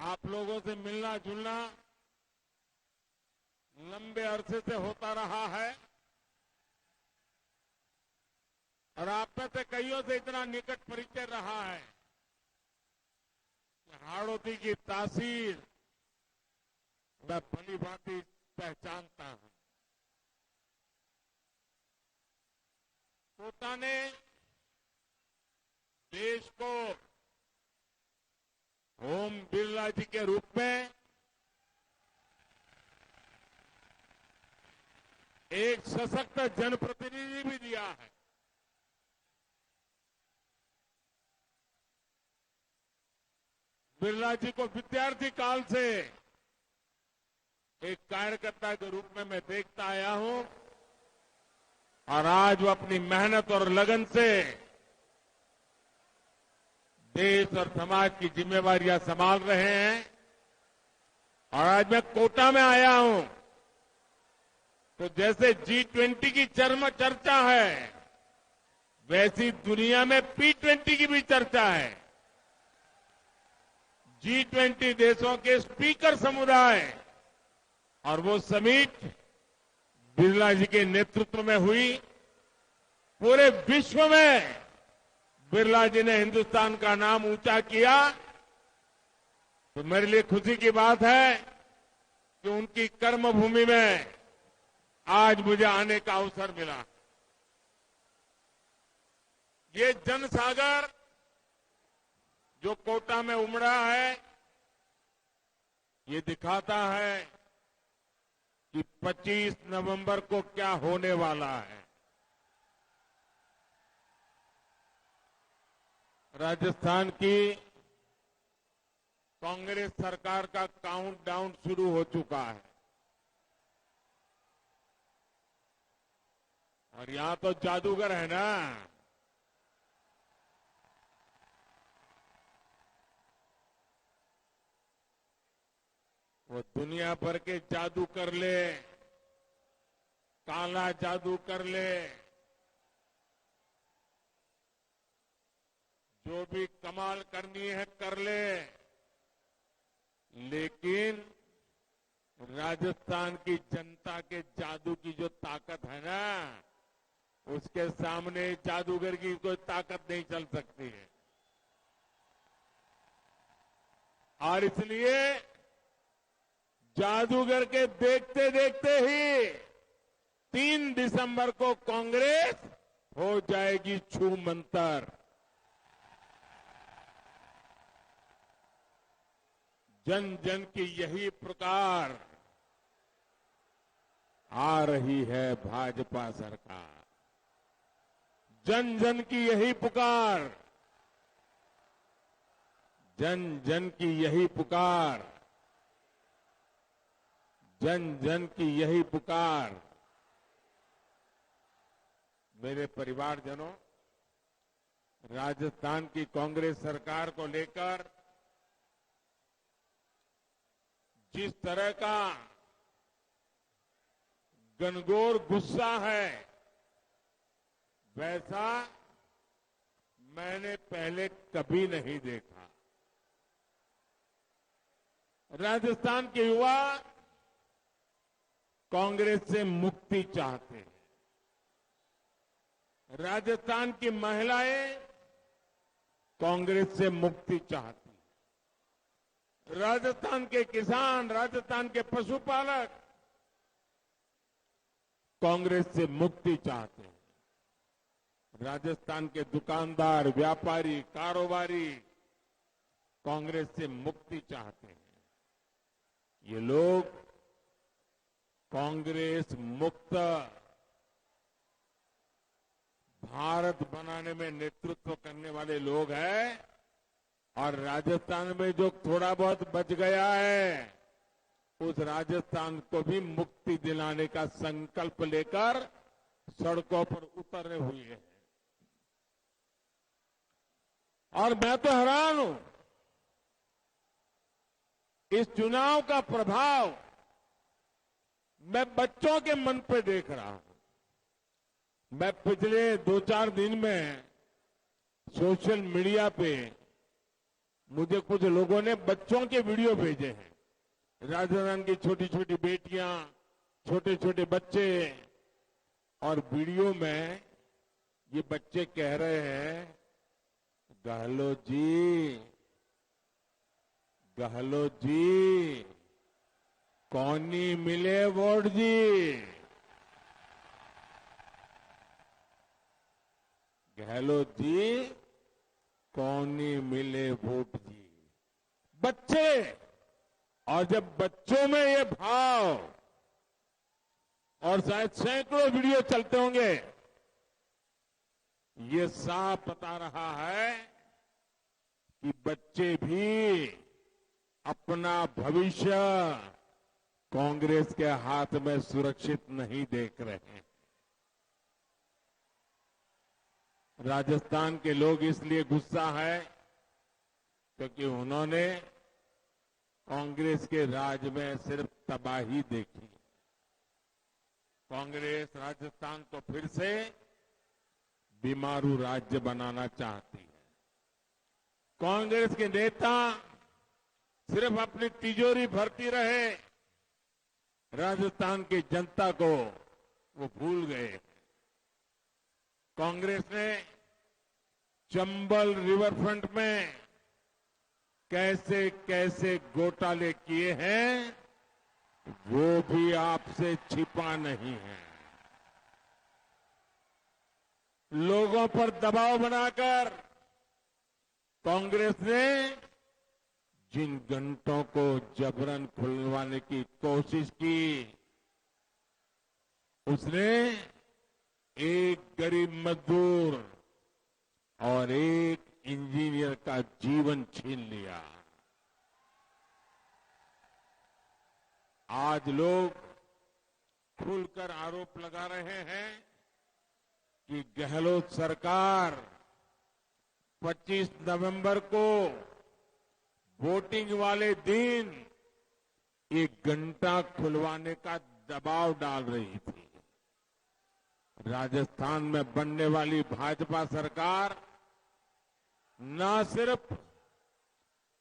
आप लोगों से मिलना जुलना लंबे अरसे से होता रहा है और आप में से कईयों से इतना निकट परिचय रहा है कि हाड़ौती की तासीर मैं भली भांति पहचानता हूं। कोटा ने देश को ओम बिरला जी के रूप में एक सशक्त जनप्रतिनिधि भी दिया है। बिरला जी को विद्यार्थी काल से एक कार्यकर्ता के रूप में मैं देखता आया हूं और आज वो अपनी मेहनत और लगन से देश और समाज की जिम्मेवारियां संभाल रहे हैं। और आज मैं कोटा में आया हूं तो जैसे G20 की चर्चा है वैसी दुनिया में P20 की भी चर्चा है। G20 देशों के स्पीकर समुदाय और वो समिट बिरला जी के नेतृत्व में हुई। पूरे विश्व में बिरला जी ने हिंदुस्तान का नाम ऊंचा किया तो मेरे लिए खुशी की बात है कि उनकी कर्मभूमि में आज मुझे आने का अवसर मिला। ये जनसागर जो कोटा में उमड़ा है ये दिखाता है कि 25 नवंबर को क्या होने वाला है। राजस्थान की कांग्रेस सरकार का काउंटडाउन शुरू हो चुका है और यहां तो जादूगर है ना। वो दुनिया भर के जादू कर ले, काला जादू कर ले, जो भी कमाल करनी है कर ले, लेकिन राजस्थान की जनता के जादू की जो ताकत है ना उसके सामने जादूगर की कोई ताकत नहीं चल सकती है। और इसलिए जादूगर के देखते देखते ही 3 दिसंबर को कांग्रेस हो जाएगी छूमंतर। जन जन की यही पुकार आ रही है भाजपा सरकार। जन जन की यही पुकार, जन जन की यही पुकार, जन जन की यही पुकार। मेरे परिवारजनों, राजस्थान की कांग्रेस सरकार को लेकर जिस तरह का घनघोर गुस्सा है वैसा मैंने पहले कभी नहीं देखा। राजस्थान के युवा कांग्रेस से मुक्ति चाहते हैं। राजस्थान की महिलाएं कांग्रेस से मुक्ति चाहती हैं। राजस्थान के किसान, राजस्थान के पशुपालक कांग्रेस से मुक्ति चाहते हैं। राजस्थान के दुकानदार, व्यापारी, कारोबारी कांग्रेस से मुक्ति चाहते हैं। ये लोग कांग्रेस मुक्त भारत बनाने में नेतृत्व करने वाले लोग हैं। और राजस्थान में जो थोड़ा बहुत बच गया है उस राजस्थान को भी मुक्ति दिलाने का संकल्प लेकर सड़कों पर उतरे हुए हैं। और मैं तो हैरान हूं, इस चुनाव का प्रभाव मैं बच्चों के मन पे देख रहा हूं। मैं पिछले 2-4 दिन में सोशल मीडिया पे मुझे कुछ लोगों ने बच्चों के वीडियो भेजे हैं। राजस्थान की छोटी छोटी बेटियां, छोटे छोटे बच्चे, और वीडियो में ये बच्चे कह रहे हैं, गहलोत जी कौनी मिले वोट जी। गहलोत जी कौनी मिले वोट जी। बच्चे, और जब बच्चों में ये भाव, और शायद सैकड़ों वीडियो चलते होंगे, ये साफ बता रहा है कि बच्चे भी अपना भविष्य कांग्रेस के हाथ में सुरक्षित नहीं देख रहे हैं। राजस्थान के लोग इसलिए गुस्सा है क्योंकि उन्होंने कांग्रेस के राज में सिर्फ तबाही देखी। कांग्रेस राजस्थान को फिर से बीमारू राज्य बनाना चाहती है। कांग्रेस के नेता सिर्फ अपनी तिजोरी भरती रहे, राजस्थान की जनता को वो भूल गए। कांग्रेस ने चंबल रिवरफ्रंट में कैसे कैसे घोटाले किए हैं, वो भी आपसे छिपा नहीं है। लोगों पर दबाव बनाकर कांग्रेस ने जिन घंटों को जबरन खुलवाने की कोशिश की, उसने एक गरीब मजदूर और एक इंजीनियर का जीवन छीन लिया। आज लोग खुलकर आरोप लगा रहे हैं कि गहलोत सरकार 25 नवंबर को वोटिंग वाले दिन एक घंटा खुलवाने का दबाव डाल रही थी। राजस्थान में बनने वाली भाजपा सरकार न सिर्फ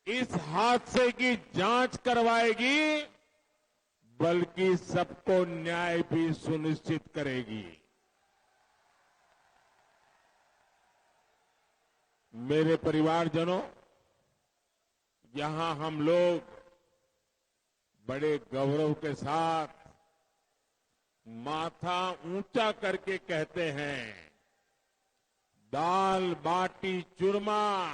इस हादसे की जांच करवाएगी, बल्कि सबको न्याय भी सुनिश्चित करेगी। मेरे परिवारजनों, यहां हम लोग बड़े गौरव के साथ माथा ऊंचा करके कहते हैं, दाल बाटी चूरमा,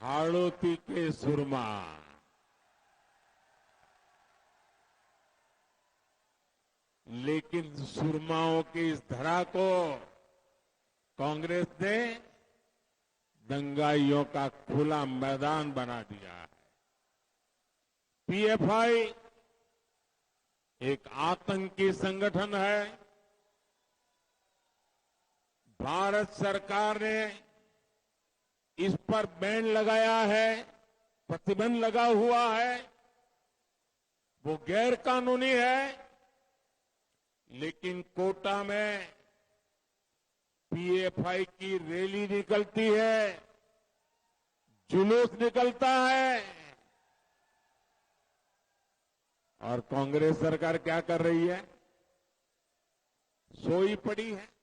हाड़ोती के सुरमा। लेकिन सुरमाओं की इस धरा को कांग्रेस ने दंगाइयों का खुला मैदान बना दिया है। पीएफआई एक आतंकी संगठन है। भारत सरकार ने इस पर बैन लगाया है, प्रतिबंध लगा हुआ है, वो गैर कानूनी है। लेकिन कोटा में पीएफआई की रैली निकलती है, जुलूस निकलता है, और कांग्रेस सरकार क्या कर रही है? सोई पड़ी है।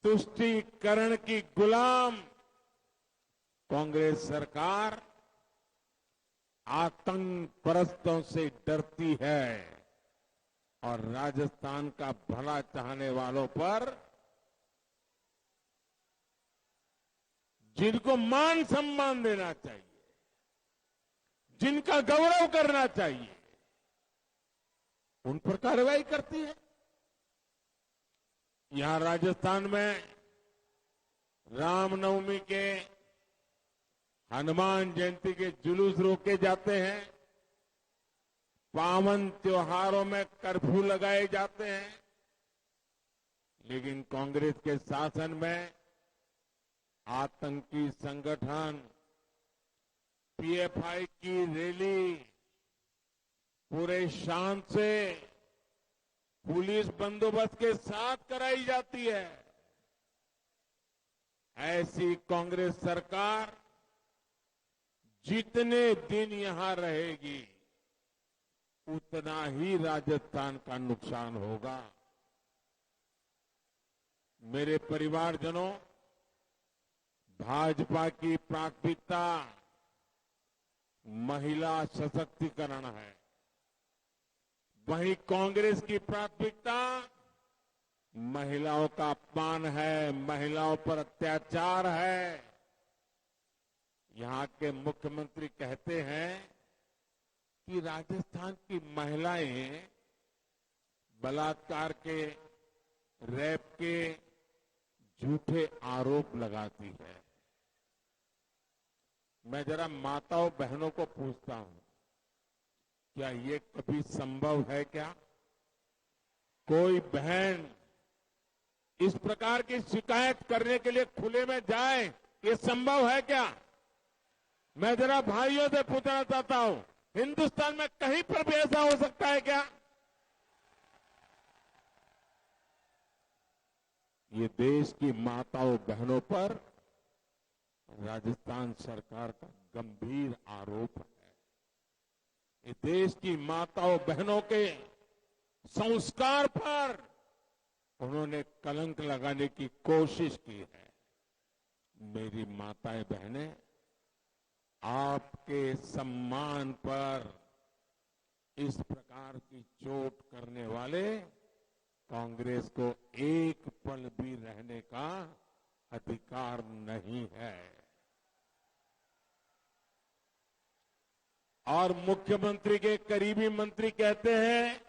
तुष्टीकरण की गुलाम कांग्रेस सरकार आतंक परस्तों से डरती है और राजस्थान का भला चाहने वालों पर, जिनको मान सम्मान देना चाहिए, जिनका गौरव करना चाहिए, उन पर कार्रवाई करती है। यहां राजस्थान में रामनवमी के, हनुमान जयंती के जुलूस रोके जाते हैं, पावन त्योहारों में कर्फ्यू लगाए जाते हैं। लेकिन कांग्रेस के शासन में आतंकी संगठन पीएफआई की रैली पूरे शान से पुलिस बंदोबस्त के साथ कराई जाती है। ऐसी कांग्रेस सरकार जितने दिन यहां रहेगी उतना ही राजस्थान का नुकसान होगा। मेरे परिवारजनों, भाजपा की प्राथमिकता महिला सशक्तिकरण है, वहीं कांग्रेस की प्राथमिकता महिलाओं का अपमान है, महिलाओं पर अत्याचार है। यहां के मुख्यमंत्री कहते हैं कि राजस्थान की महिलाएं बलात्कार के, रेप के झूठे आरोप लगाती है। मैं जरा माताओं बहनों को पूछता हूं, क्या ये कभी संभव है क्या? कोई बहन इस प्रकार की शिकायत करने के लिए खुले में जाए, ये संभव है क्या? मैं जरा भाइयों से पूछना चाहता हूं, हिंदुस्तान में कहीं पर भी ऐसा हो सकता है क्या? ये देश की माताओं बहनों पर राजस्थान सरकार का गंभीर आरोप है। ये देश की माताओं बहनों के संस्कार पर उन्होंने कलंक लगाने की कोशिश की है। मेरी माताएं बहनें, आपके सम्मान पर इस प्रकार की चोट करने वाले कांग्रेस को एक पल भी रहने का अधिकार नहीं है। और मुख्यमंत्री के करीबी मंत्री कहते हैं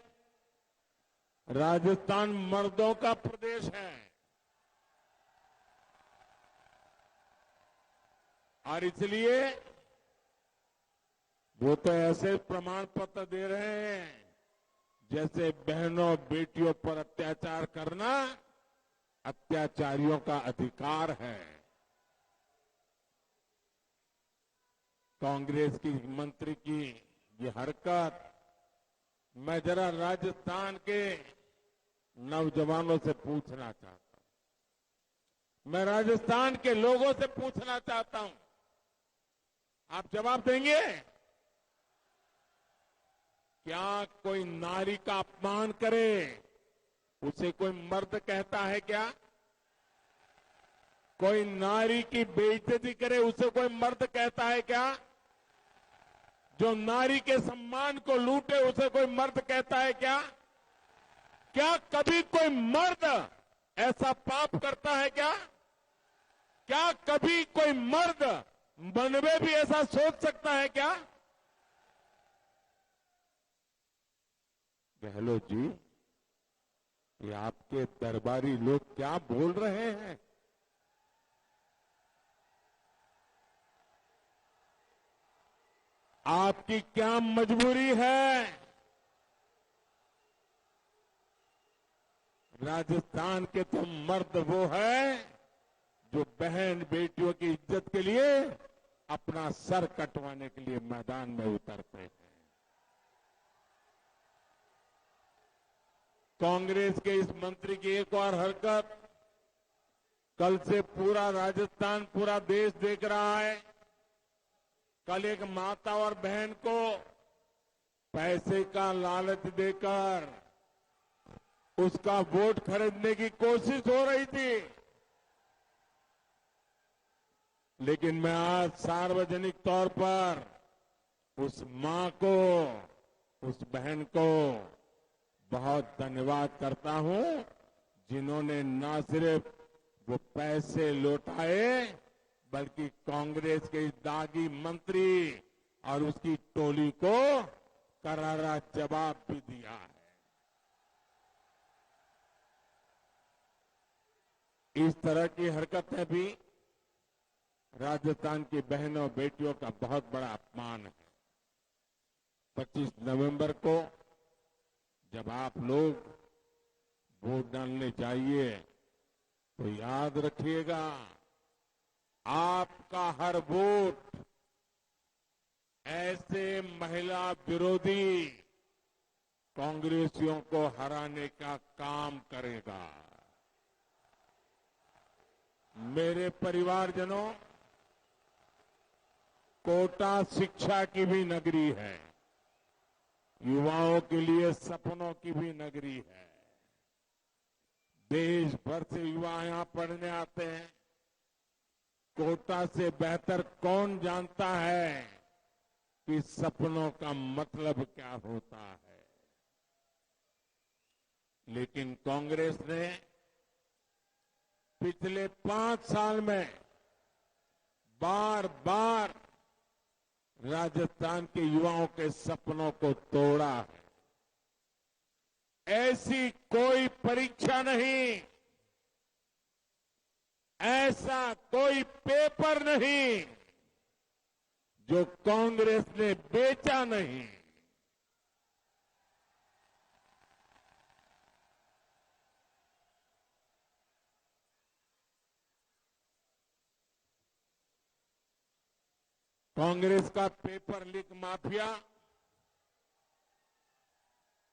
राजस्थान मर्दों का प्रदेश है, और इसलिए वो तो ऐसे प्रमाण पत्र दे रहे हैं जैसे बहनों बेटियों पर अत्याचार करना अत्याचारियों का अधिकार है। कांग्रेस की मंत्री की ये हरकत, मैं जरा राजस्थान के नौजवानों से पूछना चाहता हूं, मैं राजस्थान के लोगों से पूछना चाहता हूं, आप जवाब देंगे? क्या कोई नारी का अपमान करे उसे कोई मर्द कहता है क्या? कोई नारी की बेइज्जती करे उसे कोई मर्द कहता है क्या? जो नारी के सम्मान को लूटे उसे कोई मर्द कहता है क्या? क्या कभी कोई मर्द ऐसा पाप करता है क्या? क्या कभी कोई मर्द मन में भी ऐसा सोच सकता है क्या? गहलोत जी, ये आपके दरबारी लोग क्या बोल रहे हैं? आपकी क्या मजबूरी है? राजस्थान के तो मर्द वो है जो बहन बेटियों की इज्जत के लिए अपना सर कटवाने के लिए मैदान में उतरते हैं। कांग्रेस के इस मंत्री की एक और हरकत कल से पूरा राजस्थान, पूरा देश देख रहा है। कल एक माता और बहन को पैसे का लालच देकर उसका वोट खरीदने की कोशिश हो रही थी, लेकिन मैं आज सार्वजनिक तौर पर उस मां को, उस बहन को बहुत धन्यवाद करता हूं जिन्होंने न सिर्फ वो पैसे लौटाए बल्कि कांग्रेस के इस दागी मंत्री और उसकी टोली को करारा जवाब भी दिया है। इस तरह की हरकतें भी राजस्थान की बहनों बेटियों का बहुत बड़ा अपमान है। 25 नवंबर को जब आप लोग वोट डालने जाइए तो याद रखिएगा, आपका हर वोट ऐसे महिला विरोधी कांग्रेसियों को हराने का काम करेगा। मेरे परिवारजनों, कोटा शिक्षा की भी नगरी है, युवाओं के लिए सपनों की भी नगरी है। देश भर से युवा यहां पढ़ने आते हैं। कोटा से बेहतर कौन जानता है कि सपनों का मतलब क्या होता है। लेकिन कांग्रेस ने पिछले 5 साल में बार बार राजस्थान के युवाओं के सपनों को तोड़ा है। ऐसी कोई परीक्षा नहीं, ऐसा कोई पेपर नहीं जो कांग्रेस ने बेचा नहीं। कांग्रेस का पेपर लीक माफिया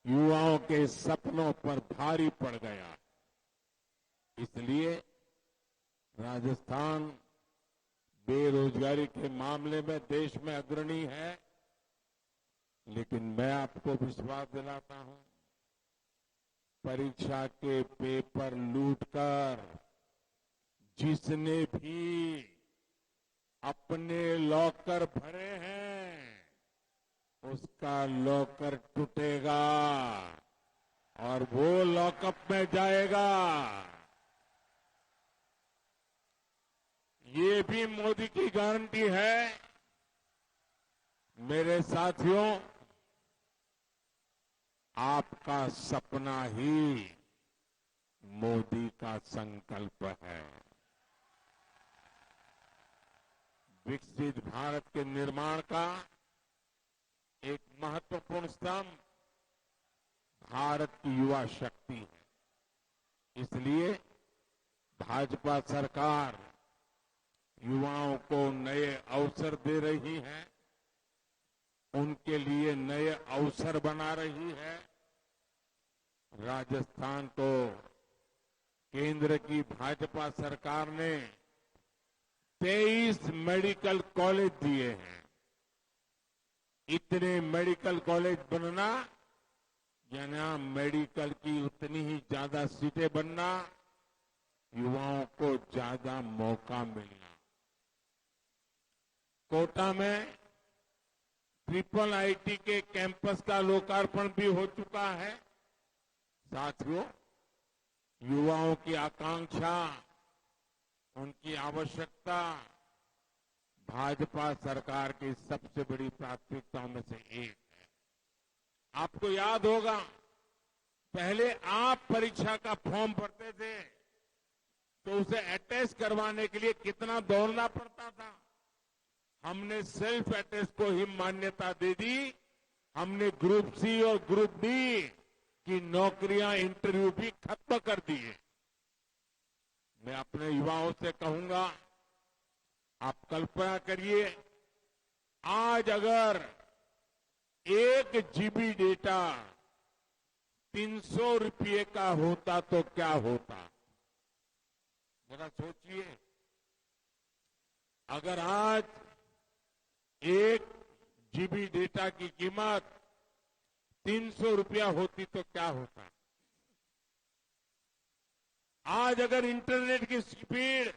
युवाओं के सपनों पर भारी पड़ गया। इसलिए राजस्थान बेरोजगारी के मामले में देश में अग्रणी है। लेकिन मैं आपको विश्वास दिलाता हूं, परीक्षा के पेपर लूटकर जिसने भी अपने लॉकर भरे हैं उसका लॉकर टूटेगा और वो लॉकअप में जाएगा। ये भी मोदी की गारंटी है। मेरे साथियों, आपका सपना ही मोदी का संकल्प है। विकसित भारत के निर्माण का एक महत्वपूर्ण स्तंभ भारत की युवा शक्ति है। इसलिए भाजपा सरकार युवाओं को नए अवसर दे रही है, उनके लिए नए अवसर बना रही है। राजस्थान को केंद्र की भाजपा सरकार ने 23 मेडिकल कॉलेज दिए हैं। इतने मेडिकल कॉलेज बनना यानी मेडिकल की उतनी ही ज्यादा सीटें बनना, युवाओं को ज्यादा मौका मिलना। कोटा में ट्रिपल आईटी के कैंपस का लोकार्पण भी हो चुका है। साथियों, युवाओं की आकांक्षा, उनकी आवश्यकता भाजपा सरकार की सबसे बड़ी प्राथमिकताओं में से एक है। आपको याद होगा, पहले आप परीक्षा का फॉर्म भरते थे तो उसे अटेस्ट करवाने के लिए कितना दौड़ना पड़ता था। हमने सेल्फ अटेस्ट को ही मान्यता दे दी। हमने ग्रुप सी और ग्रुप बी की नौकरियां, इंटरव्यू भी खत्म कर दिए। मैं अपने युवाओं से कहूंगा, आप कल्पना करिए, आज अगर 1 जीबी डेटा 300 रुपये का होता तो क्या होता। जरा सोचिए, अगर आज 1 जीबी डेटा की कीमत 300 रुपया होती तो क्या होता। आज अगर इंटरनेट की स्पीड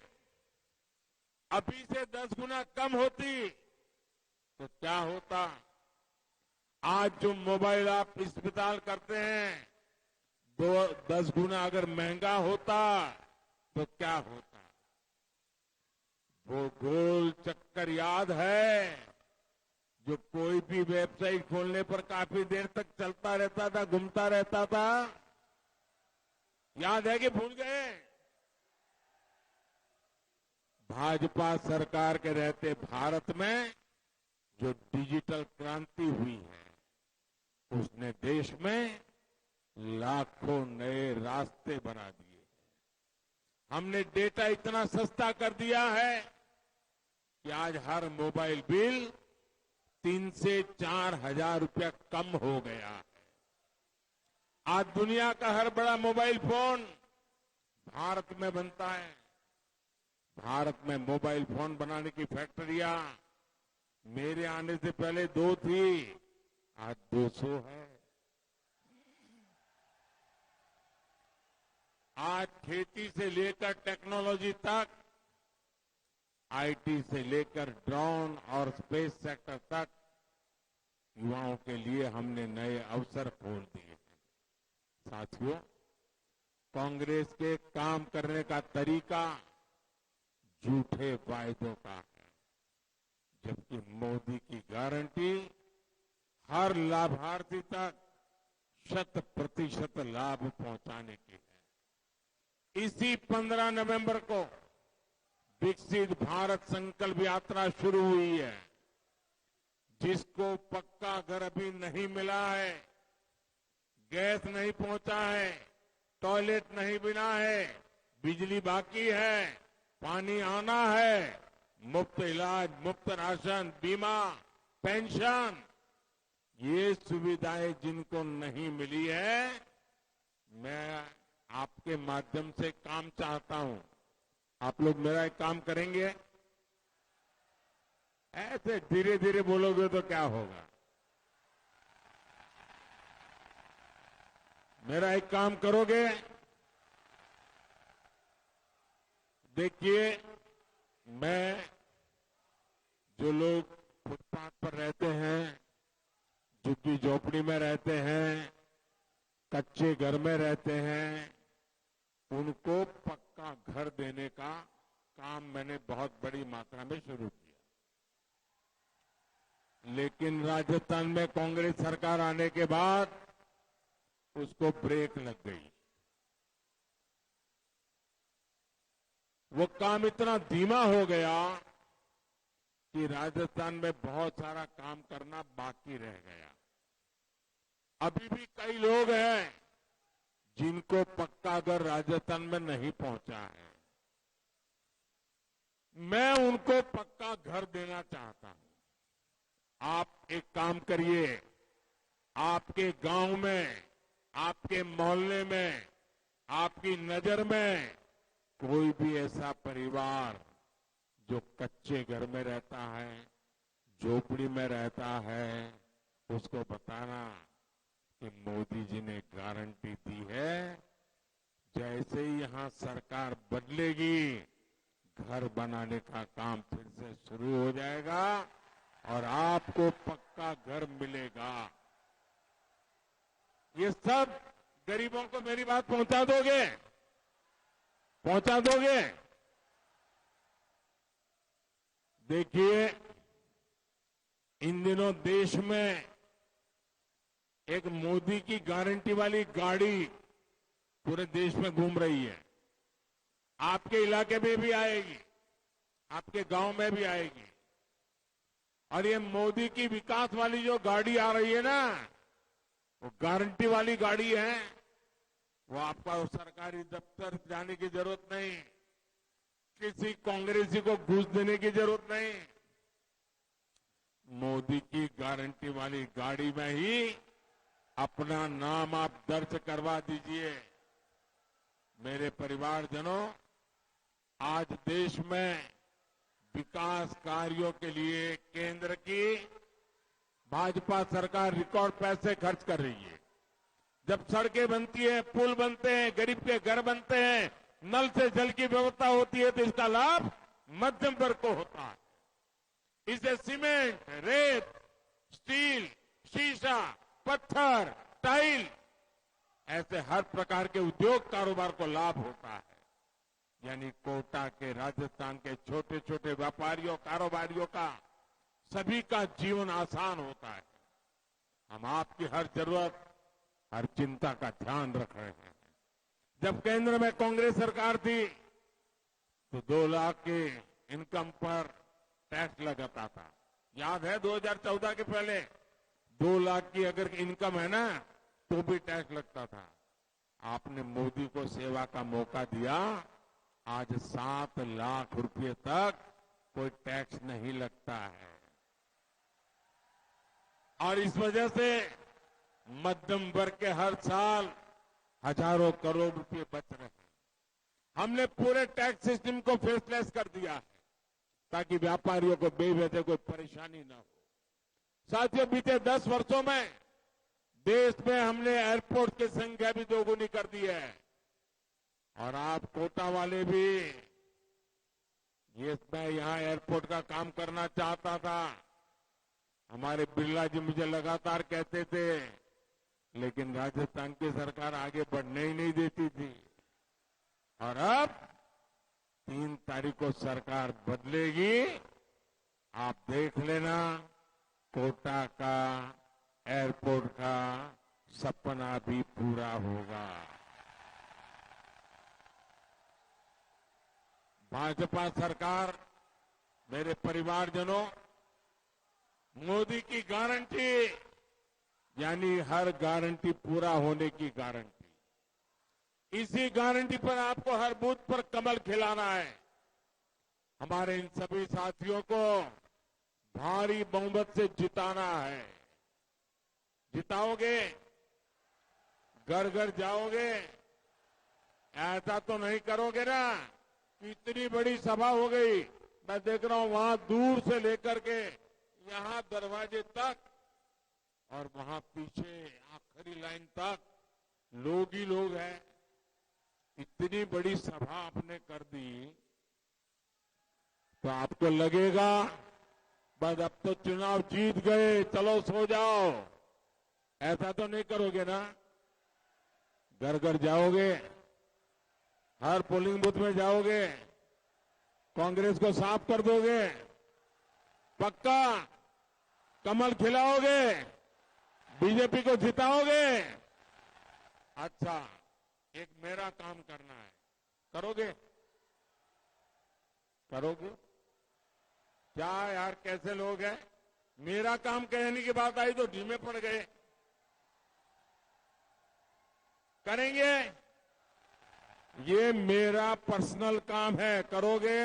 अभी से 10 गुना कम होती तो क्या होता। आज जो मोबाइल आप इस्तेमाल करते हैं 10 गुना अगर महंगा होता तो क्या होता। वो गोल चक्कर याद है जो कोई भी वेबसाइट खोलने पर काफी देर तक चलता रहता था, घूमता रहता था। याद है कि भूल गए। भाजपा सरकार के रहते भारत में जो डिजिटल क्रांति हुई है, उसने देश में लाखों नए रास्ते बना दिए। हमने डेटा इतना सस्ता कर दिया है कि आज हर मोबाइल बिल 3 से 4 हजार रुपया कम हो गया है। आज दुनिया का हर बड़ा मोबाइल फोन भारत में बनता है। भारत में मोबाइल फोन बनाने की फैक्ट्रियां मेरे आने से पहले 2 थी, आज 200 है। आज खेती से लेकर टेक्नोलॉजी तक, आईटी से लेकर ड्रोन और स्पेस सेक्टर तक युवाओं के लिए हमने नए अवसर खोल दिए हैं। साथियों, कांग्रेस के काम करने का तरीका झूठे वायदों का है, जबकि मोदी की गारंटी हर लाभार्थी तक 100% लाभ पहुंचाने की है। इसी 15 नवंबर को विकसित भारत संकल्प यात्रा शुरू हुई है। जिसको पक्का घर अभी नहीं मिला है, गैस नहीं पहुंचा है, टॉयलेट नहीं बना है, बिजली बाकी है, पानी आना है, मुफ्त इलाज, मुफ्त राशन, बीमा, पेंशन, ये सुविधाएं जिनको नहीं मिली है, मैं आपके माध्यम से काम चाहता हूं। आप लोग मेरा एक काम करेंगे? ऐसे धीरे धीरे बोलोगे तो क्या होगा? मेरा एक काम करोगे? देखिए, मैं जो लोग फुटपाथ पर रहते हैं, झुग्गी झोपड़ी में रहते हैं, कच्चे घर में रहते हैं, उनको पक्का घर देने का काम मैंने बहुत बड़ी मात्रा में शुरू किया। लेकिन राजस्थान में कांग्रेस सरकार आने के बाद उसको ब्रेक लग गई। वो काम इतना धीमा हो गया कि राजस्थान में बहुत सारा काम करना बाकी रह गया। अभी भी कई लोग हैं जिनको पक्का घर राजस्थान में नहीं पहुंचा है। मैं उनको पक्का घर देना चाहता हूं। आप एक काम करिए, आपके गांव में, आपके मोहल्ले में, आपकी नजर में कोई भी ऐसा परिवार जो कच्चे घर में रहता है, झोपड़ी में रहता है, उसको बताना कि मोदी जी ने गारंटी दी है, जैसे ही यहां सरकार बदलेगी, घर बनाने का काम फिर से शुरू हो जाएगा और आपको पक्का घर मिलेगा। ये सब गरीबों को मेरी बात पहुंचा दोगे? पहुंचा दोगे? देखिए, इन दिनों देश में एक मोदी की गारंटी वाली गाड़ी पूरे देश में घूम रही है। आपके इलाके में भी आएगी, आपके गांव में भी आएगी। और ये मोदी की विकास वाली जो गाड़ी आ रही है ना, वो गारंटी वाली गाड़ी है। वो आपका सरकारी दफ्तर जाने की जरूरत नहीं, किसी कांग्रेसी को घूस देने की जरूरत नहीं। मोदी की गारंटी वाली गाड़ी में ही अपना नाम आप दर्ज करवा दीजिए। मेरे परिवारजनों, आज देश में विकास कार्यों के लिए केंद्र की भाजपा सरकार रिकॉर्ड पैसे खर्च कर रही है। जब सड़कें बनती है, पुल बनते हैं, गरीब के घर बनते हैं, नल से जल की व्यवस्था होती है, तो इसका लाभ मध्यम वर्ग को होता है। इसे सीमेंट, रेत, स्टील, शीशा, पत्थर, टाइल, ऐसे हर प्रकार के उद्योग कारोबार को लाभ होता है। यानी कोटा के, राजस्थान के छोटे छोटे व्यापारियों, कारोबारियों का, सभी का जीवन आसान होता है। हम आपकी हर जरूरत, हर चिंता का ध्यान रख रहे हैं। जब केंद्र में कांग्रेस सरकार थी तो 2 लाख के इनकम पर टैक्स लगाता था। याद है 2014 के पहले 2 लाख की अगर इनकम है ना तो भी टैक्स लगता था। आपने मोदी को सेवा का मौका दिया, आज 7 लाख रुपए तक कोई टैक्स नहीं लगता है। और इस वजह से मध्यम वर्ग के हर साल हजारों करोड़ रुपए बच रहे हैं। हमने पूरे टैक्स सिस्टम को फेसलेस कर दिया है। ताकि व्यापारियों को बेवजह कोई परेशानी न हो। साथियों, बीते 10 वर्षों में देश में हमने एयरपोर्ट की संख्या भी दोगुनी कर दी है। और आप कोटा वाले भी, ये मैं यहां एयरपोर्ट का काम करना चाहता था, हमारे बिरला जी मुझे लगातार कहते थे, लेकिन राजस्थान की सरकार आगे बढ़ने ही नहीं देती थी। और अब 3 तारीख को सरकार बदलेगी, आप देख लेना, कोटा का एयरपोर्ट का सपना भी पूरा होगा। भाजपा सरकार, मेरे परिवारजनों, मोदी की गारंटी यानी हर गारंटी पूरा होने की गारंटी। इसी गारंटी पर आपको हर बूथ पर कमल खिलाना है। हमारे इन सभी साथियों को भारी बहुमत से जिताना है। जिताओगे, घर घर जाओगे, ऐसा तो नहीं करोगे ना कि इतनी बड़ी सभा हो गई, मैं देख रहा हूं वहां दूर से लेकर के यहां दरवाजे तक और वहां पीछे आखिरी लाइन तक लोग ही लोग हैं। इतनी बड़ी सभा आपने कर दी तो आपको लगेगा बस अब तो चुनाव जीत गए, चलो सो जाओ। ऐसा तो नहीं करोगे ना? घर घर जाओगे, हर पोलिंग बूथ में जाओगे, कांग्रेस को साफ कर दोगे, पक्का कमल खिलाओगे, बीजेपी को जिताओगे। अच्छा, एक मेरा काम करना है, करोगे? करोगे? क्या यार, कैसे लोग हैं? मेरा काम कहने की बात आई तो ढीमे पड़ गए। करेंगे? ये मेरा पर्सनल काम है, करोगे?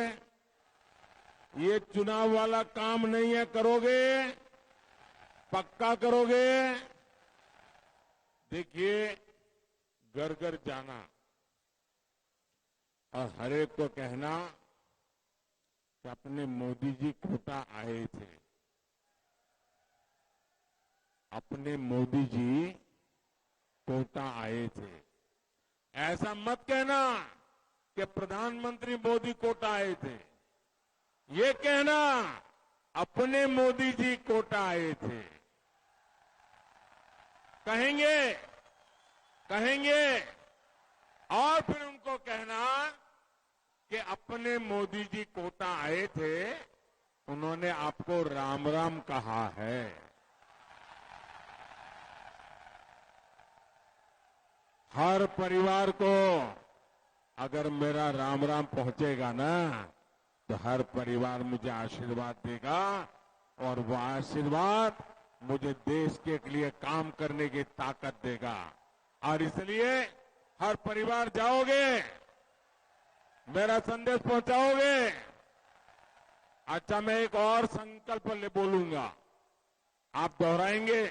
ये चुनाव वाला काम नहीं है, करोगे? पक्का करोगे? देखिए, घर घर जाना और हर एक को कहना कि अपने मोदी जी कोटा आए थे, अपने मोदी जी कोटा आए थे। ऐसा मत कहना कि प्रधानमंत्री मोदी कोटा आए थे, ये कहना अपने मोदी जी कोटा आए थे। कहेंगे कहेंगे और फिर उनको कहना कि अपने मोदी जी कोटा आए थे, उन्होंने आपको राम राम कहा है। हर परिवार को अगर मेरा राम राम पहुंचेगा ना, तो हर परिवार मुझे आशीर्वाद देगा और वो आशीर्वाद मुझे देश के लिए काम करने की ताकत देगा। और इसलिए हर परिवार जाओगे, मेरा संदेश पहुंचाओगे। अच्छा, मैं एक और संकल्प ले बोलूंगा, आप दोहराएंगे?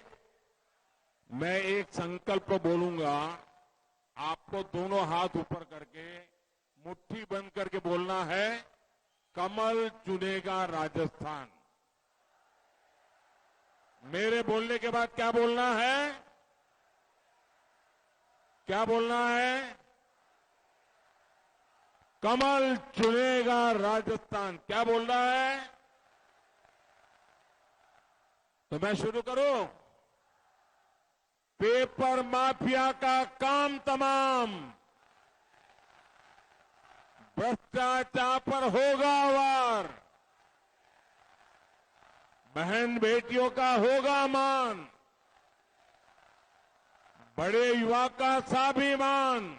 मैं एक संकल्प बोलूंगा, आपको दोनों हाथ ऊपर करके मुट्ठी बंद करके बोलना है, कमल चुनेगा राजस्थान। मेरे बोलने के बाद क्या बोलना है? क्या बोलना है? कमल चुनेगा राजस्थान। क्या बोलना है? तो मैं शुरू करूं? पेपर माफिया का काम तमाम, भ्रष्टाचार पर होगा वार, बहन बेटियों का होगा मान, बड़े युवा का स्वाभिमान,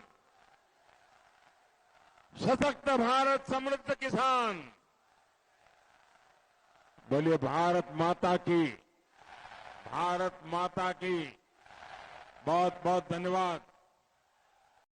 सशक्त भारत, समृद्ध किसान। बोलिए भारत माता की, भारत माता की। बहुत बहुत धन्यवाद।